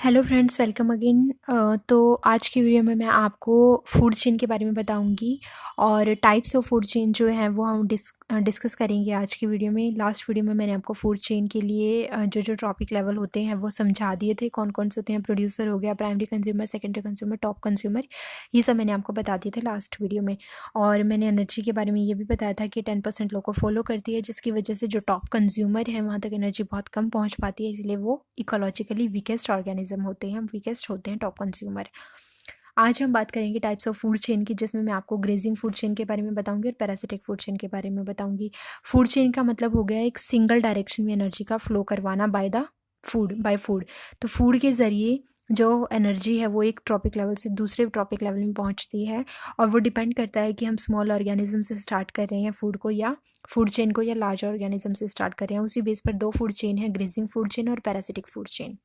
Hello friends, welcome again. तो आज की वीडियो में मैं आपको फूड चेन के बारे में बताऊंगी और टाइप्स ऑफ फूड चेन जो हैं वो हम डिस्कस करेंगे आज की वीडियो में। लास्ट वीडियो में मैंने आपको फूड चेन के लिए जो जो टॉपिक लेवल होते हैं वो समझा दिए थे, कौन कौन से होते हैं। प्रोड्यूसर हो गया, primary consumer, secondary consumer, top consumer, ये सब मैंने आपको बता दिए थे लास्ट वीडियो में। और मैंने एनर्जी के बारे में ये भी बताया था कि 10% लोग को फॉलो करती है, जिसकी वजह से जो टॉप कंज्यूमर है वहाँ तक एनर्जी बहुत कम पहुँच पाती है, इसलिए वो इकोलॉजिकली वीकेस्ट ऑर्गेनिज्म होते हैं, वीकेस्ट होते हैं टॉप कंज्यूमर। आज हम बात करेंगे टाइप्स ऑफ फूड चेन की, जिसमें मैं आपको ग्रेजिंग फूड चेन के बारे में बताऊंगी और पैरासिटिक फूड चेन के बारे में बताऊंगी। फूड चेन का मतलब हो गया एक सिंगल डायरेक्शन में एनर्जी का फ्लो करवाना बाय फूड। तो फूड के ज़रिए जो एनर्जी है वो एक ट्रॉपिक लेवल से दूसरे ट्रॉपिक लेवल में पहुंचती है, और वो डिपेंड करता है कि हम स्मॉल ऑर्गेनिज्म से स्टार्ट कर रहे हैं फूड को, या फूड चेन को, या लार्ज ऑर्गेनिज्म से स्टार्ट कर रहे हैं। उसी बेस पर दो फूड चेन है, ग्रेजिंग फूड चेन और पैरासिटिक फूड चेन।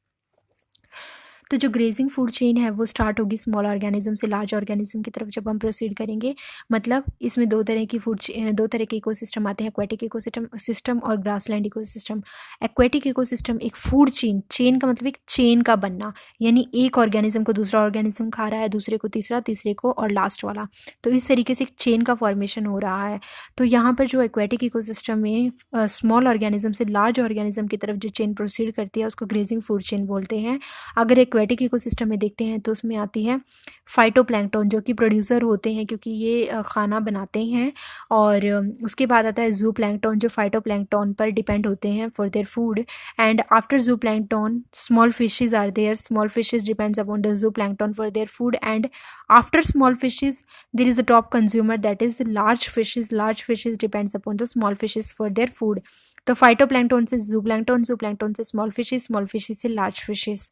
तो जो ग्रेजिंग फूड चेन है वो स्टार्ट होगी स्मॉल ऑर्गेनिज्म से लार्ज ऑर्गेनिज्म की तरफ जब हम प्रोसीड करेंगे। मतलब इसमें दो तरह के इकोसिस्टम आते हैं, एक्वेटिक इकोसिस्टम और ग्रासलैंड इकोसिस्टम। एक्वेटिक इकोसिस्टम एक फूड चेन का मतलब एक चेन का बनना, यानी एक ऑर्गेनिज्म को दूसरा ऑर्गेनिज्म खा रहा है, दूसरे को तीसरा, तीसरे को और लास्ट वाला। तो इस तरीके से एक चेन का फॉर्मेशन हो रहा है। तो यहाँ पर जो एक्वेटिक इकोसिस्टम में स्मॉल ऑर्गेनिज्म से लार्ज ऑर्गेनिज्म की तरफ जो चेन प्रोसीड करती है उसको ग्रेजिंग फूड चेन बोलते हैं। अगर एक्वेटिक इकोसिस्टम में देखते हैं तो उसमें आती है फाइटोप्लैंक्टन, जो कि प्रोड्यूसर होते हैं क्योंकि ये खाना बनाते हैं। और उसके बाद आता है जू प्लैंक्टन, जो फाइटोप्लैंक्टन पर डिपेंड होते हैं for their food. And after zooplankton small fishes are there, small fishes depends upon the zooplankton for their food. And after small fishes there is the top consumer, that is large fishes depends upon the small fishes for their food. तो phytoplankton से zooplankton से small fishes से large fishes,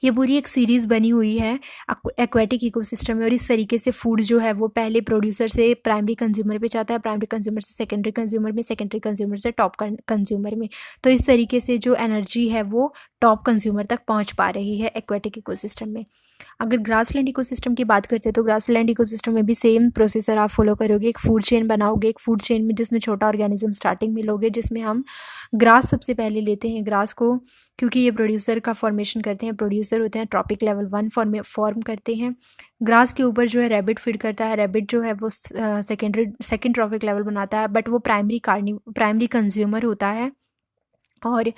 ये पूरी एक series बनी हुई है एक्वेटिक इकोसिस्टम में। और इस तरीके से फूड जो है वो पहले प्रोड्यूसर से प्राइमरी कंज्यूमर पे जाता है, प्राइमरी कंज्यूमर से सेकेंडरी कंज्यूमर में, सेकेंडरी कंज्यूमर से टॉप कंज्यूमर में। तो इस तरीके से जो एनर्जी है वो टॉप कंज्यूमर तक पहुंच पा रही है एक्वेटिक इकोसिस्टम में। अगर ग्रासलैंड इकोसिस्टम की बात करते हैं तो ग्रासलैंड इकोसिस्टम में भी सेम प्रोसेसर आप फॉलो करोगे, एक फूड चेन बनाओगे, एक फूड चेन में जिसमें छोटा ऑर्गेनिज्म स्टार्टिंग में लोगे, जिसमें हम ग्रास सबसे पहले लेते हैं। ग्रास को क्योंकि ये प्रोड्यूसर का फॉर्मेशन करते हैं, प्रोड्यूसर होते हैं, ट्रॉपिक लेवल 1 फॉर्म करते हैं। ग्रास के ऊपर जो है रैबिट फीड करता है, रैबिट जो है वो सेकेंड ट्रॉपिक लेवल बनाता है, बट वो प्राइमरी कंज्यूमर होता है। और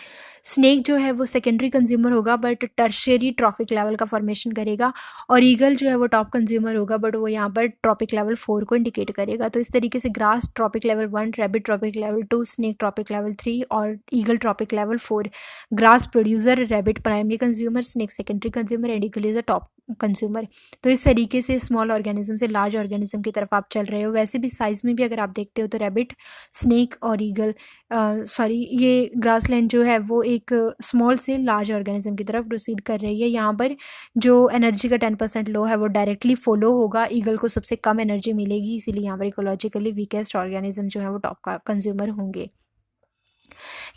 स्नेक जो है वो सेकेंडरी कंज्यूमर होगा बट टर्शियरी ट्रॉपिक लेवल का फॉर्मेशन करेगा। और ईगल जो है वो टॉप कंज्यूमर होगा बट वो यहाँ पर ट्रॉपिक लेवल 4 को इंडिकेट करेगा। तो इस तरीके से grass trophic level 1, rabbit trophic level 2, snake trophic level 3 और eagle trophic level 4। Grass producer, rabbit primary consumer, snake secondary consumer and eagle is a top consumer. तो इस तरीके से स्मॉल ऑर्गेनिज्म से लार्ज ऑर्गेनिज्म की तरफ आप चल रहे हो। वैसे भी साइज में भी अगर आप देखते हो तो रैबिट, स्नेक और ईगल ये ग्रासलैंड जो है वो एक स्मॉल से लार्ज ऑर्गेनिज्म की तरफ प्रोसीड कर रही है। यहाँ पर जो एनर्जी का 10% लो है वो डायरेक्टली फॉलो होगा, ईगल को सबसे कम एनर्जी मिलेगी, इसीलिए यहाँ पर इकोलॉजिकली वीकेस्ट ऑर्गेनिज्म जो है वो टॉप का कंज्यूमर होंगे।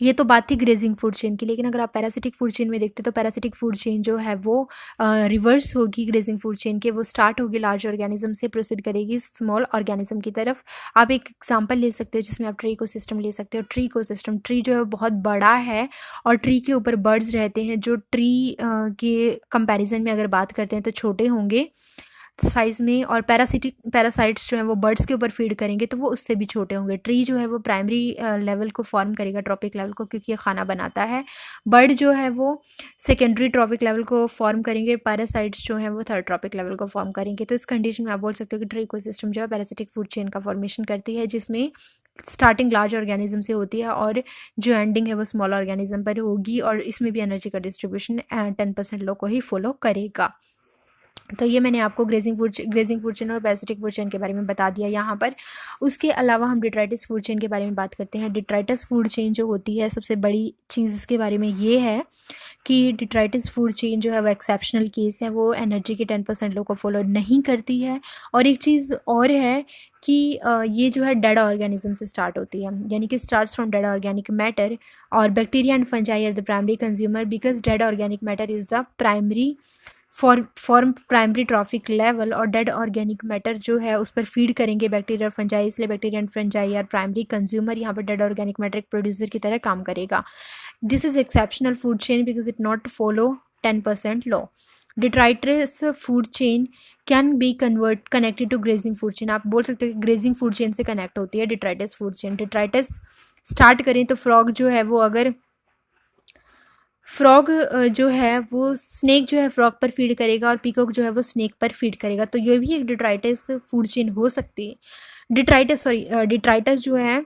ये तो बात थी ग्रेजिंग फूड चेन की। लेकिन अगर आप पैरासिटिक फूड चेन में देखते हो तो पैरासिटिक फूड चेन जो है वो रिवर्स होगी ग्रेजिंग फूड चेन के। वो स्टार्ट होगी लार्ज ऑर्गेनिज्म से, प्रोसीड करेगी स्मॉल ऑर्गेनिज्म की तरफ। आप एक एग्जांपल ले सकते हो जिसमें आप ट्री इकोसिस्टम ले सकते हो। ट्री जो है बहुत बड़ा है और ट्री के ऊपर बर्ड्स रहते हैं जो ट्री के कंपैरिजन में अगर बात करते हैं तो छोटे होंगे साइज़ में। और पैरासाइट्स जो हैं वो बर्ड्स के ऊपर फीड करेंगे तो वो उससे भी छोटे होंगे। ट्री जो है वो प्राइमरी लेवल को फॉर्म करेगा, ट्रॉपिक लेवल को, क्योंकि ये खाना बनाता है। बर्ड जो है वो सेकेंडरी ट्रॉपिक लेवल को फॉर्म करेंगे, पैरासाइट्स जो हैं वो थर्ड ट्रॉपिक लेवल को फॉर्म करेंगे। तो इस कंडीशन में आप बोल सकते हो कि ट्री इकोसिस्टम जो है पैरासिटिक फूड चेन का फॉर्मेशन करती है, जिसमें स्टार्टिंग लार्ज ऑर्गेनिज्म से होती है और जो एंडिंग है वो स्मॉल ऑर्गेनिज्म पर होगी। और इसमें भी एनर्जी का डिस्ट्रीब्यूशन 10% लोग को ही फॉलो करेगा। तो ये मैंने आपको ग्रेजिंग फूड चेन और पैरासिटिक फूड चेन के बारे में बता दिया यहाँ पर। उसके अलावा हम डिट्राइटिस फूड चेन के बारे में बात करते हैं। डिट्राइटिस फूड चेन जो होती है, सबसे बड़ी चीज़ इसके बारे में ये है कि डिट्राइटिस फूड चेन जो है वो एक्सेप्शनल केस है, वो एनर्जी के 10% लोग को फॉलो नहीं करती है। और एक चीज़ और है कि ये जो है डेड ऑर्गेनिज्म से स्टार्ट होती है, यानी कि starts from dead organic matter. और bacteria and fungi are the primary consumer because dead organic matter is the primary form primary trophic level. और डेड ऑर्गेनिक मैटर जो है उस पर फीड करेंगे बैक्टीरिया और फंजाई, इसलिए bacteria and fungi are primary consumer. यहाँ पर डेड ऑर्गेनिक मैटर एक प्रोड्यूसर की तरह काम करेगा। This is exceptional food chain because it not follow 10% low. Detritus food chain can be connected to grazing food chain. आप बोल सकते हो कि ग्रेजिंग फूड चेन से कनेक्ट होती है detritus food chain. Detritus start करें तो फ्रॉग जो है वो अगर फ्रॉग जो है वो स्नेक जो है फ्रॉग पर फीड करेगा और पीकॉक जो है वो स्नेक पर फीड करेगा, तो ये भी एक डिट्राइटस फूड चेन हो सकती है। डिट्राइटस जो है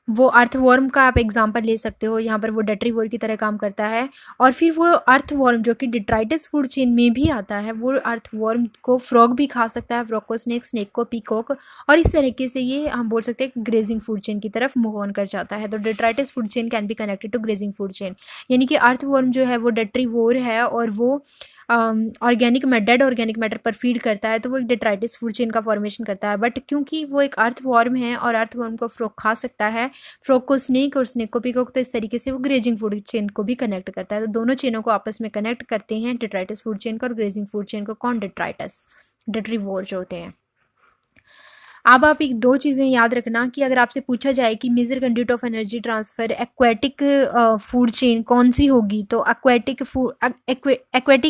वो अर्थवॉर्म का आप एग्जांपल ले सकते हो। यहाँ पर वो डेट्रीवोर की तरह काम करता है। और फिर वो अर्थवॉर्म जो कि डिट्राइटस फूड चेन में भी आता है, वो अर्थवॉर्म को फ्रॉग भी खा सकता है, फ्रॉग को स्नेक, स्नेक को पीकॉक, और इस तरीके से ये हम बोल सकते हैं ग्रेजिंग फूड चेन की तरफ मूव ऑन कर जाता है। तो detritus food chain can be connected to grazing food chain, यानी कि अर्थवॉर्म जो है वो डेट्रीवोर है और वो डेड ऑर्गेनिक मैटर पर फीड करता है, तो वो एक डिट्राइटिस फूड चेन का फॉर्मेशन करता है। बट क्योंकि वो एक अर्थवॉर्म है और अर्थवॉर्म को फ्रॉग खा सकता है, फ्रॉग को स्नेक और स्नेक को पीकॉक, तो इस तरीके से वो ग्रेजिंग फूड चेन को भी कनेक्ट करता है। तो दोनों चेनों को आपस में कनेक्ट करते हैं डिट्राइटिस फूड चेन को और ग्रेजिंग फूड चेन को कौन? डिट्राइटस, डेट्रीवोर जो होते हैं। अब आप एक दो चीज़ें याद रखना कि अगर आपसे पूछा जाए कि major conduit of energy transfer aquatic food chain कौन सी होगी, तो एक्वेटिक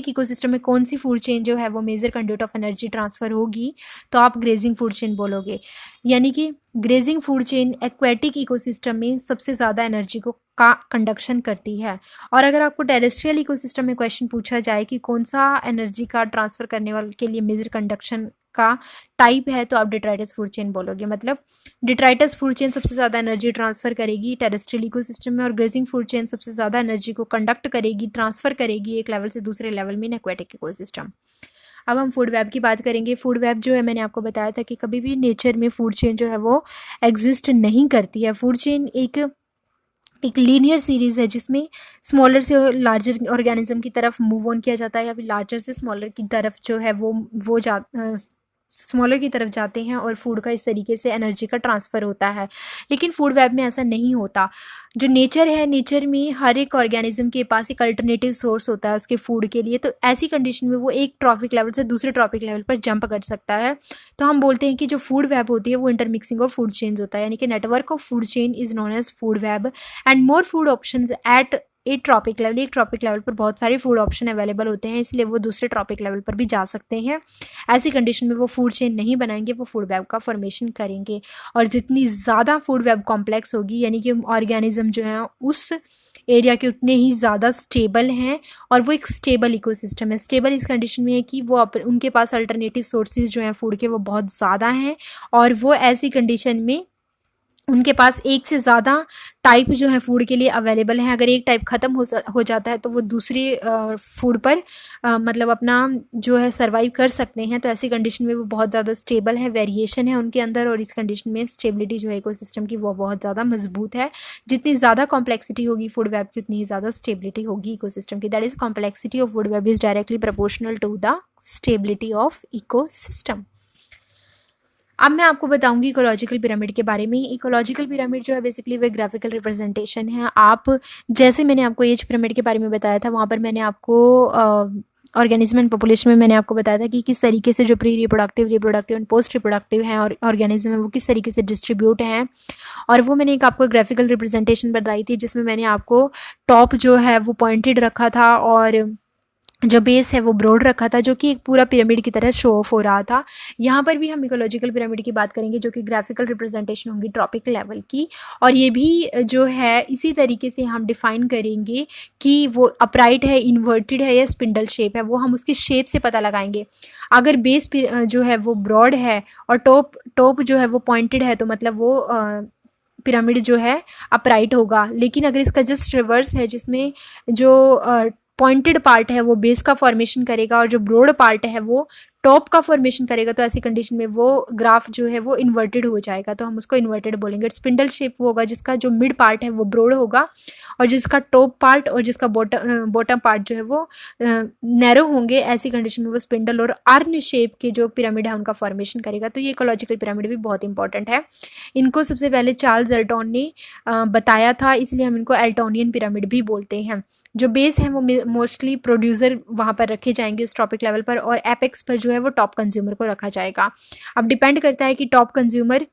इकोसिस्टम में कौन सी फूड चेन जो है वो major conduit of energy transfer होगी, तो आप ग्रेजिंग फूड चेन बोलोगे। यानी कि grazing food chain aquatic ecosystem में सबसे ज़्यादा एनर्जी को का कंडक्शन करती है। और अगर आपको टेरेस्ट्रियल इकोसिस्टम में क्वेश्चन पूछा जाए कि कौन सा एनर्जी का ट्रांसफर करने वाले के लिए मेजर कंडक्शन का टाइप है, तो आप डिट्राइटस फूड चेन बोलोगे। मतलब डिट्राइटस फूड चेन सबसे ज़्यादा एनर्जी ट्रांसफर करेगी टेरेस्ट्रियल इकोसिस्टम में, और ग्रेजिंग फूड चेन सबसे ज़्यादा एनर्जी को कंडक्ट करेगी, ट्रांसफर करेगी एक लेवल से दूसरे लेवल में इन एक्वेटिक इकोसिस्टम। अब हम फूड वेब की बात करेंगे। फूड वेब जो है, मैंने आपको बताया था कि कभी भी नेचर में फूड चेन जो है वो एग्जिस्ट नहीं करती है। फूड चेन एक लीनियर सीरीज है जिसमें स्मॉलर से लार्जर ऑर्गेनिज्म की तरफ मूव ऑन किया जाता है, या फिर लार्जर से स्मॉलर की तरफ जो है वो स्मॉलर की तरफ जाते हैं और फूड का इस तरीके से एनर्जी का ट्रांसफ़र होता है। लेकिन फूड वेब में ऐसा नहीं होता। जो नेचर है, नेचर में हर एक ऑर्गेनिज्म के पास एक अल्टरनेटिव सोर्स होता है उसके फूड के लिए, तो ऐसी कंडीशन में वो एक ट्रॉपिक लेवल से दूसरे ट्रॉपिक लेवल पर जंप कर सकता है। तो हम बोलते हैं कि जो फूड वेब होती है वो इंटरमिक्सिंग ऑफ फूड चेन्स होता है, यानी कि network of food chain is known as food web and more food options at एक ट्रॉपिक लेवल पर बहुत सारे फूड ऑप्शन अवेलेबल होते हैं, इसलिए वो दूसरे ट्रॉपिक लेवल पर भी जा सकते हैं। ऐसी कंडीशन में वो फूड चेन नहीं बनाएंगे, वो फूड वेब का फॉर्मेशन करेंगे। और जितनी ज़्यादा फूड वेब कॉम्प्लेक्स होगी, यानी कि ऑर्गेनिज्म जो है उस एरिया के उतने ही ज़्यादा स्टेबल हैं, और वो एक स्टेबल इकोसिस्टम है। स्टेबल इस कंडीशन में है कि वो उनके पास अल्टरनेटिव सोर्सेज जो हैं फूड के वो बहुत ज़्यादा हैं, और वो ऐसी कंडीशन में उनके पास एक से ज़्यादा टाइप जो है फूड के लिए अवेलेबल हैं। अगर एक टाइप ख़त्म हो जाता है तो वो दूसरे फूड पर मतलब अपना जो है सर्वाइव कर सकते हैं। तो ऐसी कंडीशन में वो बहुत ज़्यादा स्टेबल है, वेरिएशन है उनके अंदर, और इस कंडीशन में स्टेबिलिटी जो है इकोसिस्टम की वो बहुत ज़्यादा मजबूत है। जितनी ज़्यादा कॉम्प्लेक्सिटी होगी फूड वेब की, उतनी ही ज़्यादा स्टेबिलिटी होगी इकोसिस्टम की। That is complexity of food web is directly proportional to the stability of ecosystem. अब मैं आपको बताऊंगी इकोलॉजिकल पिरामिड के बारे में। इकोलॉजिकल पिरामिड जो है बेसिकली वो ग्राफिकल रिप्रेजेंटेशन है। आप जैसे मैंने आपको एज पिरामिड के बारे में बताया था, वहाँ पर मैंने आपको ऑर्गेनिज्म एंड पॉपुलेशन में मैंने आपको बताया था कि किस तरीके से जो pre reproductive, reproductive and post reproductive हैं और ऑर्गेनिज्म है वो किस तरीके से डिस्ट्रीब्यूट हैं। और वो मैंने एक आपको ग्राफिकल रिप्रेजेंटेशन बताई थी जिसमें मैंने आपको टॉप जो है वो पॉइंटेड रखा था और जो बेस है वो ब्रॉड रखा था, जो कि एक पूरा पिरामिड की तरह शो ऑफ हो रहा था। यहाँ पर भी हम इकोलॉजिकल पिरामिड की बात करेंगे, जो कि ग्राफिकल रिप्रेजेंटेशन होगी ट्रॉपिक लेवल की, और ये भी जो है इसी तरीके से हम डिफाइन करेंगे कि वो अपराइट है, इन्वर्टेड है या स्पिंडल शेप है। वो हम उसकी शेप से पता लगाएंगे। अगर बेस जो है वो ब्रॉड है और टॉप जो है वो पॉइंटेड है, तो मतलब वो पिरामिड जो है अपराइट होगा। लेकिन अगर इसका जस्ट रिवर्स है, जिसमें जो पॉइंटेड पार्ट है वो बेस का फॉर्मेशन करेगा और जो ब्रॉड पार्ट है वो टॉप का फॉर्मेशन करेगा, तो ऐसी कंडीशन में वो ग्राफ जो है वो इन्वर्टेड हो जाएगा, तो हम उसको इन्वर्टेड बोलेंगे। स्पिंडल शेप वो होगा जिसका जो मिड पार्ट है वो ब्रॉड होगा और जिसका टॉप पार्ट और जिसका बॉटम पार्ट जो है वो नैरो होंगे। ऐसी कंडीशन में वो स्पिंडल और आर्न शेप के जो पिरामिड है उनका फॉर्मेशन करेगा। तो ये इकोलॉजिकल पिरामिड भी बहुत इंपॉर्टेंट है। इनको सबसे पहले चार्ल्स एल्टॉन ने बताया था, इसलिए हम इनको एल्टोनियन पिरामिड भी बोलते हैं। जो बेस है वो मोस्टली प्रोड्यूसर वहाँ पर रखे जाएंगे इस टॉपिक लेवल पर, और एपेक्स पर जो है वो टॉप कंज्यूमर को रखा जाएगा। अब डिपेंड करता है कि टॉप कंज्यूमर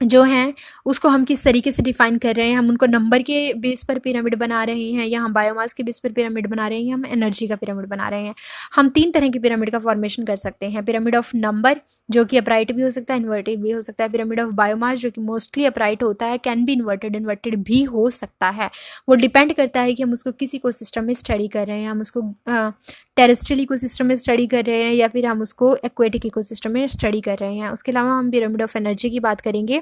जो हैं उसको हम किस तरीके से डिफाइन कर रहे हैं। हम उनको नंबर के बेस पर पिरामिड बना रहे हैं, या हम बायोमास के बेस पर पिरामिड बना रहे हैं, या हम एनर्जी का पिरामिड बना रहे हैं। हम 3 तरह के पिरामिड का फॉर्मेशन कर सकते हैं। पिरामिड ऑफ नंबर, जो कि अपराइट भी हो सकता है, इन्वर्टेड भी हो सकता है। पिरामिड ऑफ बायोमास, जो कि मोस्टली अपराइट होता है, कैन बी इन्वर्टेड भी हो सकता है। वो डिपेंड करता है कि हम उसको किस इकोसिस्टम में स्टडी कर रहे हैं। हम उसको टेरेस्ट्रियल इकोसिस्टम में स्टडी कर रहे हैं, या फिर हम उसको एक्वेटिक इकोसिस्टम में स्टडी कर रहे हैं। उसके अलावा हम पिरामिड ऑफ एनर्जी की बात करेंगे।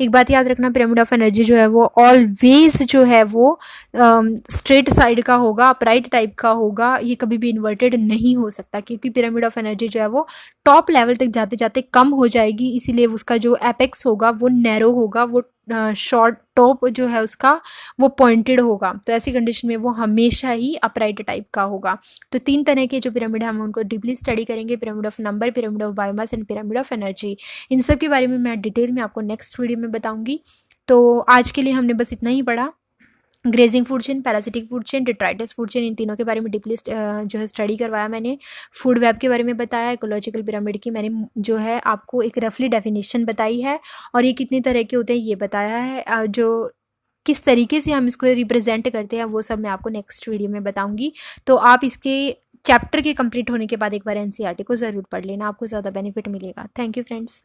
एक बात याद रखना, पिरामिड ऑफ एनर्जी जो है वो ऑलवेज जो है वो स्ट्रेट साइड का होगा, अपराइट टाइप का होगा। ये कभी भी इन्वर्टेड नहीं हो सकता, क्योंकि पिरामिड ऑफ एनर्जी जो है वो टॉप लेवल तक जाते जाते कम हो जाएगी, इसीलिए उसका जो एपेक्स होगा वो नैरो होगा, वो शॉर्ट टॉप जो है उसका वो पॉइंटेड होगा। तो ऐसी कंडीशन में वो हमेशा ही अपराइट टाइप का होगा। तो 3 तरह के जो पिरामिड हम उनको डीपली स्टडी करेंगे, pyramid of number, pyramid of biomass and pyramid of energy. इन सब के बारे में मैं डिटेल में आपको नेक्स्ट वीडियो में बताऊंगी। तो आज के लिए हमने बस इतना ही पढ़ा। Grazing food chain, parasitic food chain, detritus food chain, इन तीनों के बारे में डीपली जो है स्टडी करवाया मैंने। फूड वेब के बारे में बताया। इकोलॉजिकल पिरामिड की मैंने जो है आपको एक रफली डेफिनेशन बताई है, और ये कितने तरह के होते हैं ये बताया है। जो किस तरीके से हम इसको रिप्रेजेंट करते हैं वो सब मैं आपको नेक्स्ट वीडियो में बताऊंगी। तो आप इसके चैप्टर के कंप्लीट होने के बाद एक बार एनसीईआरटी को ज़रूर पढ़ लेना, आपको ज़्यादा बेनिफिट मिलेगा। Thank you friends.